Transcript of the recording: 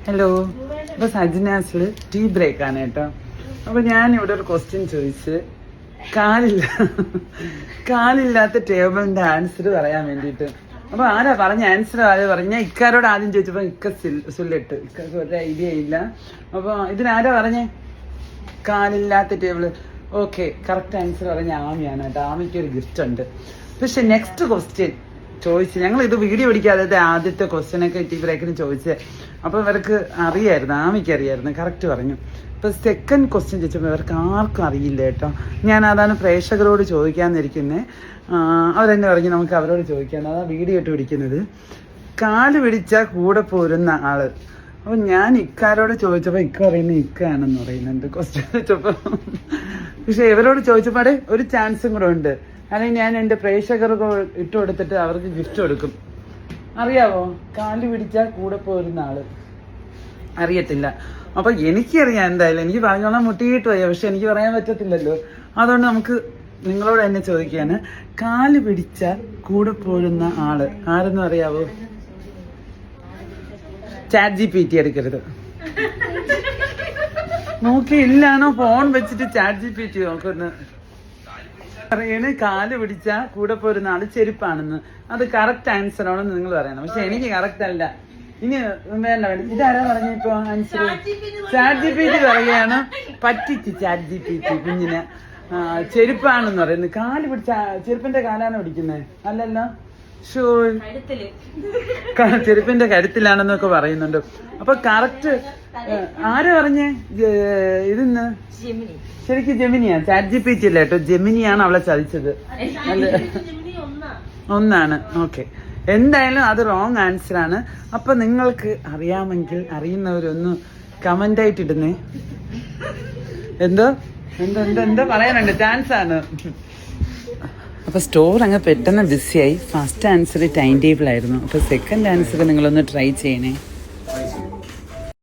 Hello, ഇപ്പോൾ സജ്നാസിൽ tea ബ്രേക്കാണ് കേട്ടോ. അപ്പോൾ ഞാനിവിടെ ഒരു ക്വസ്റ്റ്യൻ ചോദിച്ച് കാലില്ലാത്ത ടേബിളിൻ്റെ ആൻസർ പറയാൻ വേണ്ടിയിട്ട്. അപ്പോൾ ആരാ പറഞ്ഞ ആൻസർ? ആര് പറഞ്ഞ? ഇക്കാരോട് ആദ്യം ചോദിച്ചപ്പോൾ ഇക്ക സുല്ലിട്ട്, ഇക്കൊക്കെ ഒരു ഐഡിയ ഇല്ല. അപ്പോൾ ഇതിനാരാ പറഞ്ഞേ കാലില്ലാത്ത ടേബിള്? ഓക്കെ, കറക്റ്റ് ആൻസർ പറഞ്ഞ ആമിയാണ് കേട്ടോ. ആമിക്കൊരു ഗിഫ്റ്റ് ഉണ്ട്. പക്ഷെ നെക്സ്റ്റ് ക്വസ്റ്റ്യൻ ചോദിച്ചു, ഞങ്ങൾ ഇത് വീഡിയോ പിടിക്കാതെ ആദ്യത്തെ ക്വസ്റ്റ്യനൊക്കെ ടീ ബ്രേക്കിന് ചോദിച്ചത്. അപ്പോൾ ഇവർക്ക് അറിയായിരുന്നു, ആമിക്ക് അറിയായിരുന്നു, കറക്റ്റ് പറഞ്ഞു. ഇപ്പോൾ സെക്കൻഡ് ക്വസ്റ്റ്യൻ ചോദിച്ചപ്പോൾ ഇവർക്ക് ആർക്കും അറിയില്ല കേട്ടോ. ഞാൻ അതാണ് പ്രേക്ഷകരോട് ചോദിക്കാമെന്നിരിക്കുന്നത്. അവരെന്നെ പറഞ്ഞു നമുക്ക് അവരോട് ചോദിക്കാമെന്ന്. അതാണ് വീഡിയോ ഇട്ട് പിടിക്കുന്നത്. കാല് പിടിച്ചാൽ കൂടെ പോരുന്ന ആള്. അപ്പോൾ ഞാൻ ഇക്കാരോട് ചോദിച്ചപ്പോൾ ഇക്ക പറയുന്നത് ഇക്കാണെന്ന് പറയുന്നുണ്ട് ക്വസ്റ്റ്യൻ ചോദിച്ചപ്പോൾ. പക്ഷെ ഇവരോട് ചോദിച്ചപ്പോൾ ഒരു ചാൻസും കൂടെ ഉണ്ട്. അല്ലെങ്കിൽ ഞാൻ എൻ്റെ പ്രേക്ഷകർക്ക് ഇട്ട് കൊടുത്തിട്ട് അവർക്ക് ഗിഫ്റ്റ് കൊടുക്കും. അറിയാവോ കാല് പിടിച്ചാൽ കൂടെ പോരുന്ന ആള്? അറിയത്തില്ല. അപ്പൊ എനിക്കറിയാം എന്തായാലും. എനിക്ക് പറഞ്ഞോളാം മുട്ടിയിട്ട് പോയ, പക്ഷെ എനിക്ക് പറയാൻ പറ്റത്തില്ലല്ലോ. അതുകൊണ്ട് നമുക്ക് നിങ്ങളോട് എന്നെ ചോദിക്കാന്, കാല് പിടിച്ചാൽ കൂടെ പോരുന്ന ആള് ആരെന്ന് അറിയാവോ? ചാറ്റ് GPT എടുക്കരുത്. നോക്കിയില്ലാണോ ഫോൺ വെച്ചിട്ട് ചാറ്റ് GPT നോക്കുന്നു. പറയണ് കാല് പിടിച്ചാൽ കൂടെ പോരുന്ന ആള് ചെരുപ്പാണെന്ന്. അത് കറക്റ്റ് ആൻസർ ആണെന്ന് നിങ്ങൾ പറയണം. പക്ഷെ എനിക്ക് കറക്റ്റ് അല്ല. ഇനി വേണ്ട, ഇതാരാ പറഞ്ഞ ഇപ്പൊ ആൻസർ? ചാറ്റ് GPT പറയുകയാണ്. പറ്റിച്ച് ചാറ്റ് GPT കുഞ്ഞിനെ. ചെരുപ്പാണെന്ന് പറയുന്നത്. കാല് പിടിച്ച ചെരുപ്പിന്റെ കാലാണ് പിടിക്കുന്നത്, അല്ലല്ലോ. ഷൂ ചെരുപ്പിന്റെ കരുത്തിലാണെന്നൊക്കെ പറയുന്നുണ്ട്. അപ്പൊ കറക്റ്റ് ആരാ പറഞ്ഞേ? ഇതിന്ന് ശരിക്കും ജെമിനിയാണ്, ചാറ്റ് GPT അല്ല കേട്ടോ. ജെമിനിയാണ് അവളെ ചതിച്ചത്. ഒന്നാണ്. ഓക്കെ, എന്തായാലും അത് റോങ് ആൻസർ ആണ്. അപ്പൊ നിങ്ങൾക്ക് അറിയാമെങ്കിൽ അറിയുന്നവരൊന്ന് കമന്റ് ആയിട്ട് ഇടുന്നേ. എന്തോ പറയാനുണ്ട്? ചാൻസ് ആണ്. അപ്പൊ സ്റ്റോർ അങ്ങ് പെട്ടെന്ന് ബിസിയായി. ഫസ്റ്റ് ആൻസർ ടൈം ടേബിൾ ആയിരുന്നു. അപ്പൊ സെക്കൻഡ് ആൻസർ നിങ്ങളൊന്ന് ട്രൈ ചെയ്യണേ.